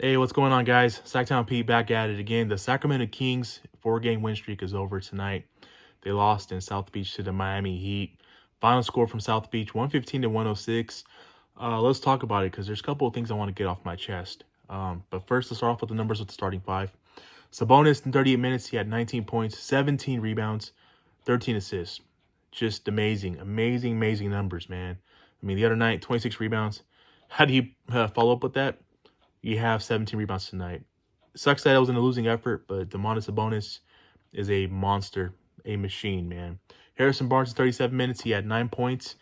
Hey, what's going on, guys? Sacktown Pete back at it again. The Sacramento Kings 4-game win streak is over tonight. They lost in South Beach to the Miami Heat. Final score from South Beach, 115 to 106. Let's talk about it because there's a couple of things I want to get off my chest. But first, let's start off with the numbers with the starting five. Sabonis in 38 minutes, he had 19 points, 17 rebounds, 13 assists. Just amazing, amazing numbers, man. I mean, the other night, 26 rebounds. How do you follow up with that? You have 17 rebounds tonight. It sucks that it was in a losing effort, but Domantas Sabonis is a monster, a machine, man. Harrison Barnes in 37 minutes, he had 9 points,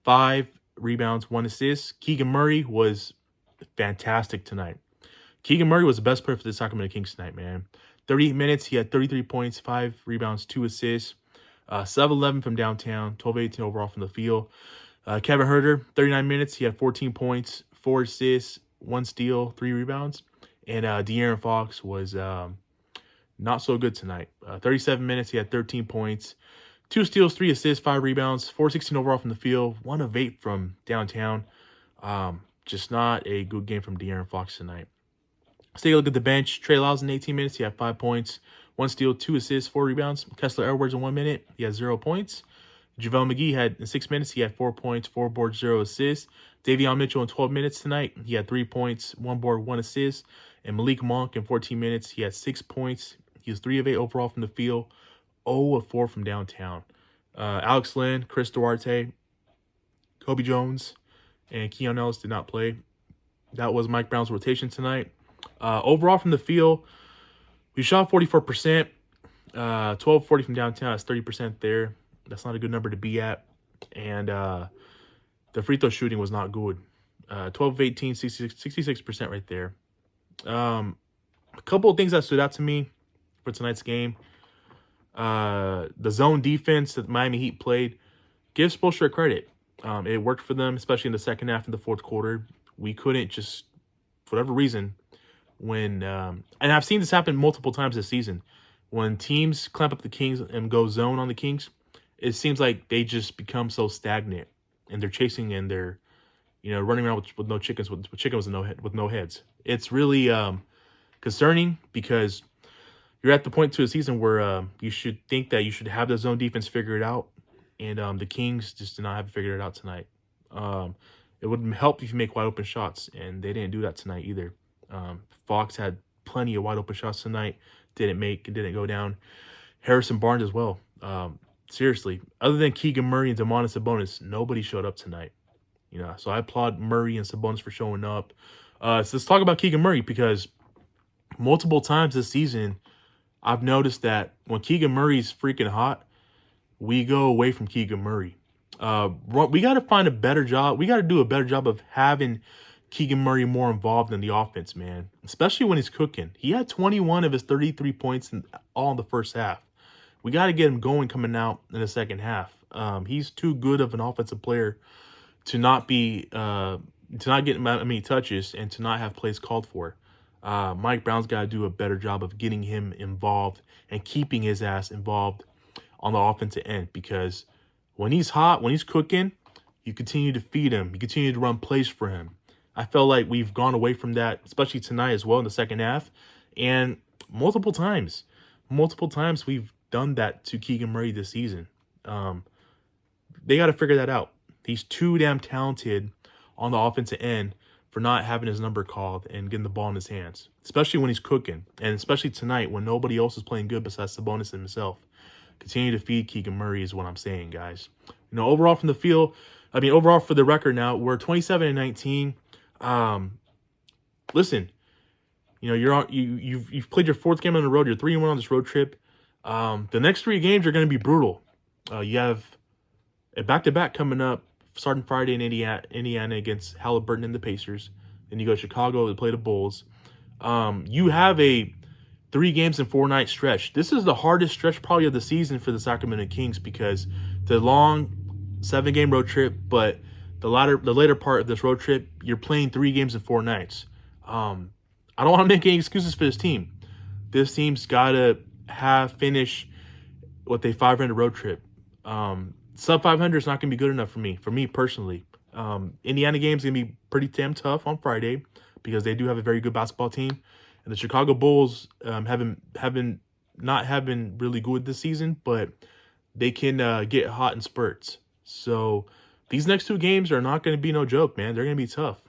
5 rebounds, 1 assist. Keegan Murray was fantastic tonight. Keegan Murray was the best player for the Sacramento Kings tonight, man. 38 minutes, he had 33 points, 5 rebounds, 2 assists. 7-11 from downtown, 12-18 overall from the field. Kevin Huerter, 39 minutes, he had 14 points, 4 assists, 1 steal, 3 rebounds. And De'Aaron Fox was not so good tonight. 37 minutes, he had 13 points, 2 steals, 3 assists, 5 rebounds, 4-16 overall from the field, 1 of 8 from downtown. Just not a good game from De'Aaron Fox tonight. Let's take a look at the bench. Trey Lyles in 18 minutes, he had 5 points, 1 steal, 2 assists, 4 rebounds. Kessler Edwards in 1 minute, he had 0 points. JaVale McGee had in 6 minutes, he had 4 points, 4 boards, 0 assists. Davion Mitchell in 12 minutes tonight, he had 3 points, 1 board, 1 assist. And Malik Monk in 14 minutes, he had 6 points. He was 3 of 8 overall from the field, 0 of 4 from downtown. Alex Len, Chris Duarte, Kobe Jones, and Keon Ellis did not play. That was Mike Brown's rotation tonight. Overall from the field, we shot 44%, 12-40 from downtown. That's 30% there. That's not a good number to be at. And the free throw shooting was not good. 12 of 18, 66% right there. A couple of things that stood out to me for tonight's game. The zone defense that Miami Heat played, give Spoelstra credit. It worked for them, especially in the second half and the fourth quarter. We couldn't just, for whatever reason, when and I've seen this happen multiple times this season, when teams clamp up the Kings and go zone on the Kings, it seems like they just become so stagnant, and they're chasing and they're, running around with no chickens, with chickens with no heads. It's really concerning because you're at the point to a season where you should think that you should have the zone defense figured out, and the Kings just did not have it figured out tonight. It would help if you make wide open shots, and they didn't do that tonight either. Fox had plenty of wide open shots tonight, didn't go down. Harrison Barnes as well. Seriously, other than Keegan Murray and Domantas Sabonis, nobody showed up tonight. So I applaud Murray and Sabonis for showing up. So let's talk about Keegan Murray, because multiple times this season, I've noticed that when Keegan Murray's freaking hot, we go away from Keegan Murray. We got to find a better job. We got to do a better job of having Keegan Murray more involved in the offense, man, especially when he's cooking. He had 21 of his 33 points all in the first half. We got to get him going coming out in the second half. He's too good of an offensive player to not get many touches and to not have plays called for. Mike Brown's got to do a better job of getting him involved and keeping his ass involved on the offensive end, because when he's hot, when he's cooking, you continue to feed him. You continue to run plays for him. I felt like we've gone away from that, especially tonight as well in the second half. And multiple times we've done that to Keegan Murray this season. They got to figure that out. He's too damn talented on the offensive end for not having his number called and getting the ball in his hands, especially when he's cooking, and especially tonight when nobody else is playing good besides Sabonis and himself. Continue to feed Keegan Murray is what I'm saying, guys. Overall from the field, overall for the record now, we're 27-19. Listen, you've played your 4th game on the road. You're 3-1 on this road trip. The next 3 games are going to be brutal. You have a back-to-back coming up, starting Friday in Indiana against Halliburton and the Pacers. Then you go to Chicago to play the Bulls. You have a 3 games and 4-night stretch. This is the hardest stretch probably of the season for the Sacramento Kings, because the long 7-game road trip, but the later part of this road trip, you're playing 3 games and 4 nights. I don't want to make any excuses for this team. This team's got to finish with a 500 road trip. Sub 500 is not going to be good enough for me personally. Indiana game's going to be pretty damn tough on Friday, because they do have a very good basketball team. And the Chicago Bulls haven't really good this season, but they can get hot in spurts. So these next 2 games are not going to be no joke, man. They're going to be tough.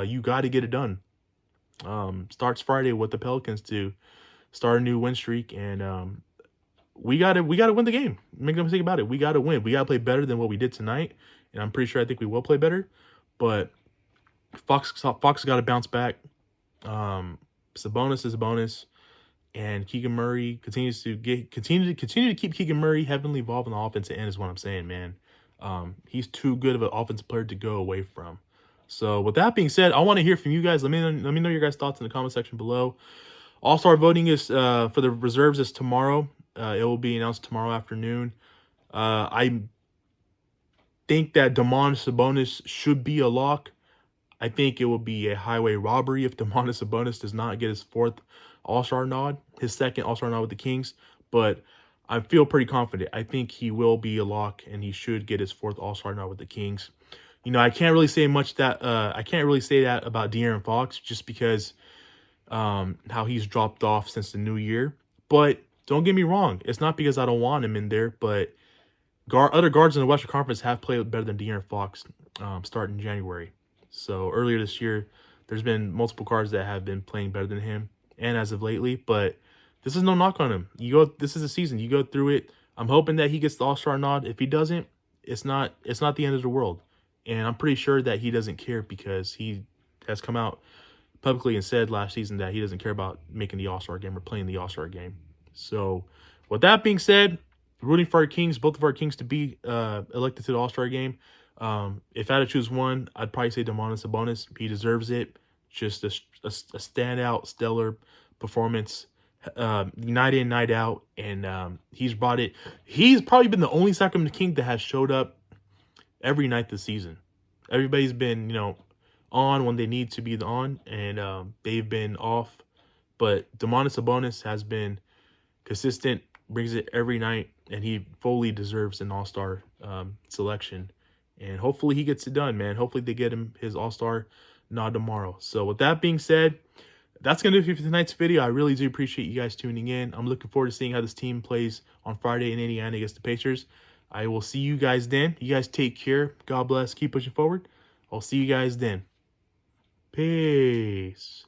You got to get it done. Starts Friday with the Pelicans to start a new win streak, and we gotta win the game. Make no mistake about it. We gotta win. We gotta play better than what we did tonight, and I'm pretty sure I think we will play better. But Fox got to bounce back. Sabonis is a bonus, and Keegan Murray continues to continue to keep Keegan Murray heavily involved in the offensive end is what I'm saying, man. He's too good of an offensive player to go away from. So with that being said, I want to hear from you guys. Let me know your guys' thoughts in the comment section below. All-Star voting is for the reserves is tomorrow. It will be announced tomorrow afternoon. I think that Domantas Sabonis should be a lock. I think it will be a highway robbery if Domantas Sabonis does not get his 4th All-Star nod, his 2nd All-Star nod with the Kings. But I feel pretty confident. I think he will be a lock, and he should get his 4th All-Star nod with the Kings. You know, I can't really say that about De'Aaron Fox, just because how he's dropped off since the new year. But don't get me wrong, it's not because I don't want him in there, but other guards in the Western Conference have played better than De'Aaron Fox starting in January. So earlier this year, there's been multiple guards that have been playing better than him, and as of lately. But this is no knock on him. This is a season. You go through it. I'm hoping that he gets the All-Star nod. If he doesn't, it's not the end of the world. And I'm pretty sure that he doesn't care, because he has come out publicly and said last season that he doesn't care about making the All-Star game or playing the All-Star game. So with that being said, rooting for our Kings, both of our Kings to be elected to the All-Star game. If I had to choose one, I'd probably say Domantas Sabonis. He deserves it. Just a standout, stellar performance, night in, night out, and he's brought it. He's probably been the only Sacramento King that has showed up every night this season. Everybody's been, on when they need to be on, and they've been off. But Domantas Sabonis has been consistent, brings it every night, and he fully deserves an All-Star selection. And hopefully he gets it done, man. Hopefully they get him his All-Star nod tomorrow. So with that being said, that's going to do it for tonight's video. I really do appreciate you guys tuning in. I'm looking forward to seeing how this team plays on Friday in Indiana against the Pacers. I will see you guys then. You guys take care. God bless. Keep pushing forward. I'll see you guys then. Peace.